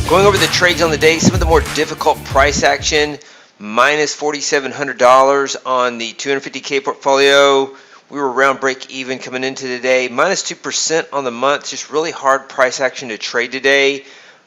Going over the trades on the day, some of the more difficult price action, minus $4,700 on the 250K portfolio. We were around break even coming into today, minus 2% on the month. Just really hard price action to trade today.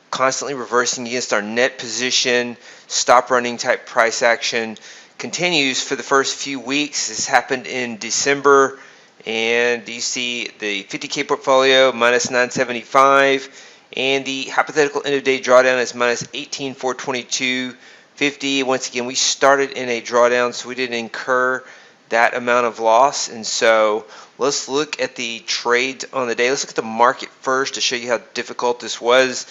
Constantly reversing against our net position, stop running type price action. Continues for the first few weeks. This happened in December, and you see the 50K portfolio minus 975. And the hypothetical end of day drawdown is minus 18,422.50. Once again, we started in a drawdown, so we didn't incur that amount of loss. And so let's look at the trades on the day. Let's look at the market first to show you how difficult this was.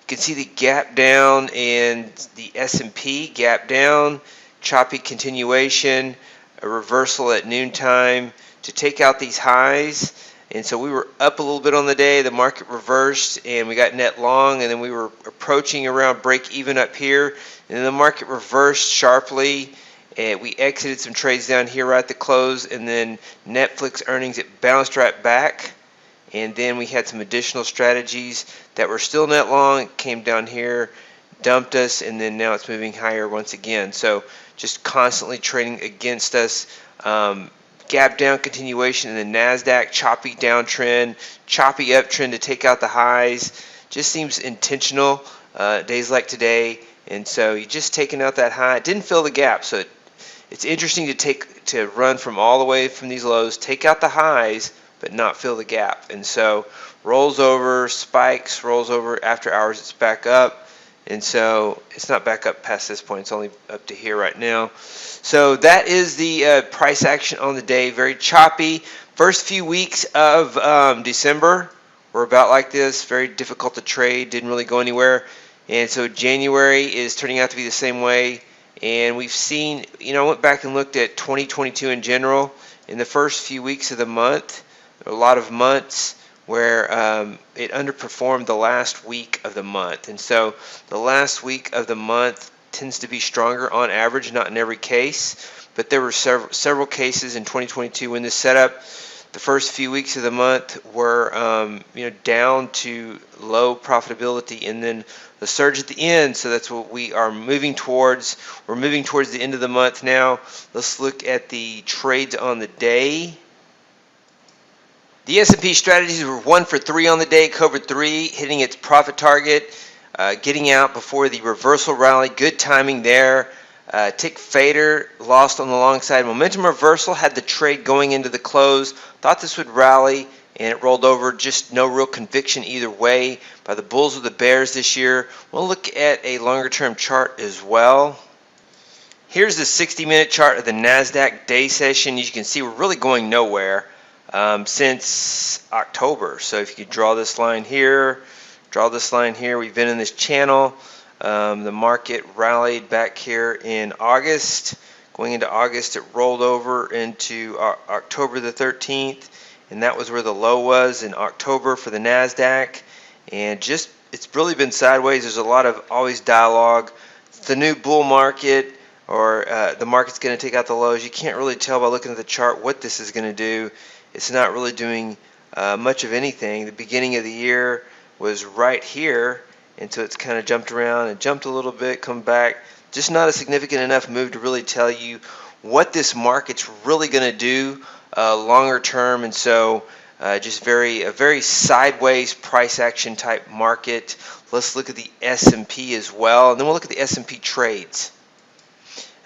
You can see the gap down and the S&P gap down, choppy continuation, a reversal at noontime to take out these highs. And so we were up a little bit on the day. The market reversed and we got net long, and then we were approaching around break even up here, and then the market reversed sharply, and we exited some trades down here right at the close, and then Netflix earnings, it bounced right back, and then we had some additional strategies that were still net long. It came down here, dumped us, and then now it's moving higher once again. So just constantly trading against us. Gap down continuation in the Nasdaq, choppy downtrend, choppy uptrend to take out the highs. Just seems intentional days like today, and so you just taking out that high. It didn't fill the gap, so it's interesting to run from all the way from these lows, take out the highs, but not fill the gap. And so rolls over, spikes, rolls over after hours, it's back up. And so it's not back up past this point, it's only up to here right now. So that is the price action on the day. Very choppy. First few weeks of December were about like this. Very difficult to trade, didn't really go anywhere. And so January is turning out to be the same way. And we've seen, I went back and looked at 2022 in general. In the first few weeks of the month, a lot of months where it underperformed the last week of the month. And so the last week of the month tends to be stronger on average, not in every case, but there were several cases in 2022 when this setup, the first few weeks of the month were down to low profitability, and then the surge at the end. So that's what we are moving towards. We're moving towards the end of the month now. Let's look at the trades on the day. The S&P strategies were 1 for 3 on the day, covered 3, hitting its profit target, getting out before the reversal rally. Good timing there. Tick fader lost on the long side. Momentum reversal, had the trade going into the close. Thought this would rally, and it rolled over. Just no real conviction either way by the bulls or the bears this year. We'll look at a longer term chart as well. Here's the 60-minute chart of the Nasdaq day session. As you can see, we're really going nowhere since October. So if you could draw this line here, we've been in this channel. The market rallied back here in August. Going into August, it rolled over into October the 13th, and that was where the low was in October for the Nasdaq. And just, it's really been sideways. There's a lot of always dialogue. It's the new bull market, or the market's going to take out the lows. You can't really tell by looking at the chart what this is going to do. It's not really doing much of anything. The beginning of the year was right here, and so it's kind of jumped around and jumped a little bit, come back. Just not a significant enough move to really tell you what this market's really going to do longer term. And so just a very sideways price action type market. Let's look at the S&P as well, and then we'll look at the S&P trades.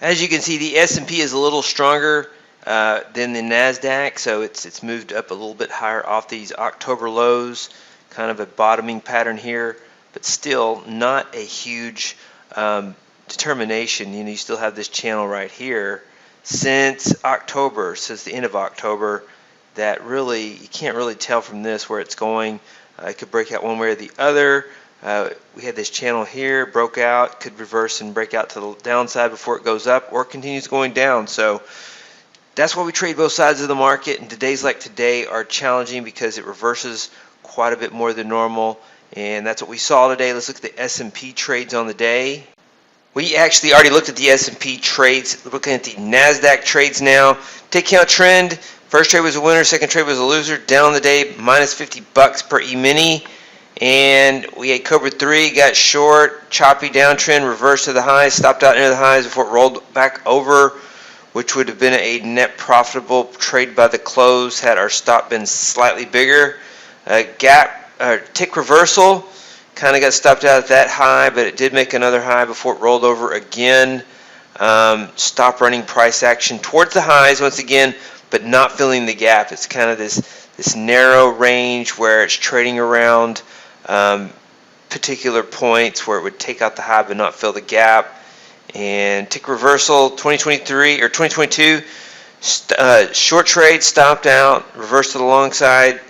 As you can see, the S&P is a little stronger than the Nasdaq, so it's moved up a little bit higher off these October lows. Kind of a bottoming pattern here, but still not a huge determination. You still have this channel right here since the end of October, that really you can't really tell from this where it's going. It could break out one way or the other. We had this channel here, broke out, could reverse and break out to the downside before it goes up, or continues going down. So that's why we trade both sides of the market, and days like today are challenging because it reverses quite a bit more than normal, and that's what we saw today. Let's look at the S&P trades on the day. We actually already looked at the S&P trades. Looking at the Nasdaq trades now. Take count trend. First trade was a winner, second trade was a loser. Down on the day, minus $50 per E-mini. And we had Cobra 3, got short, choppy downtrend, reversed to the highs, stopped out near the highs before it rolled back over, which would have been a net profitable trade by the close had our stop been slightly bigger. Tick reversal, kind of got stopped out at that high, but it did make another high before it rolled over again. Stop running price action towards the highs once again, but not filling the gap. It's kind of this narrow range where it's trading around particular points where it would take out the high but not fill the gap. And tick reversal 2023 or 2022 short trade, stopped out, reversed to the long side,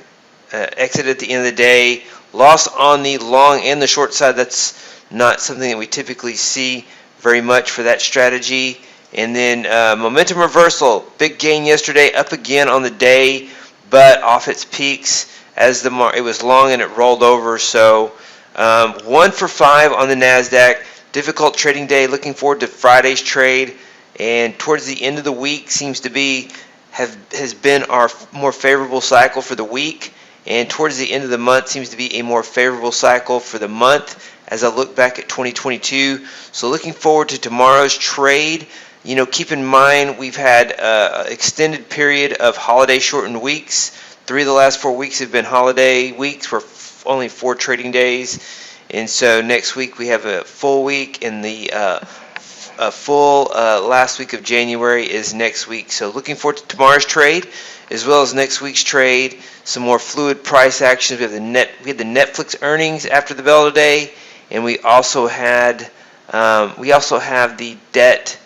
exited at the end of the day, lost on the long and the short side. That's not something that we typically see very much for that strategy. And then momentum reversal, big gain yesterday, up again on the day, but off its peaks as it was long and it rolled over. So 1 for 5 on the Nasdaq. Difficult trading day. Looking forward to Friday's trade, and towards the end of the week seems to has been our more favorable cycle for the week, and towards the end of the month seems to be a more favorable cycle for the month as I look back at 2022. So looking forward to tomorrow's trade. Keep in mind we've had an extended period of holiday shortened weeks. 3 of the last 4 weeks have been holiday weeks for only 4 trading days. And so next week we have a full week, and the full last week of January is next week. So looking forward to tomorrow's trade as well as next week's trade. Some more fluid price actions. We had the Netflix earnings after the bell today, and we also have the debt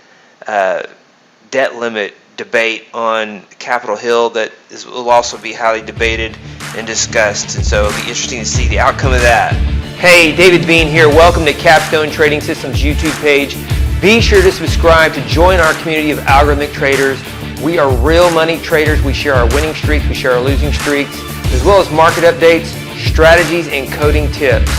limit debate on Capitol Hill that will also be highly debated and discussed. And so it'll be interesting to see the outcome of that. Hey, David Bean here. Welcome to Capstone Trading Systems YouTube page. Be sure to subscribe to join our community of algorithmic traders. We are real money traders. We share our winning streaks, we share our losing streaks, as well as market updates, strategies, and coding tips.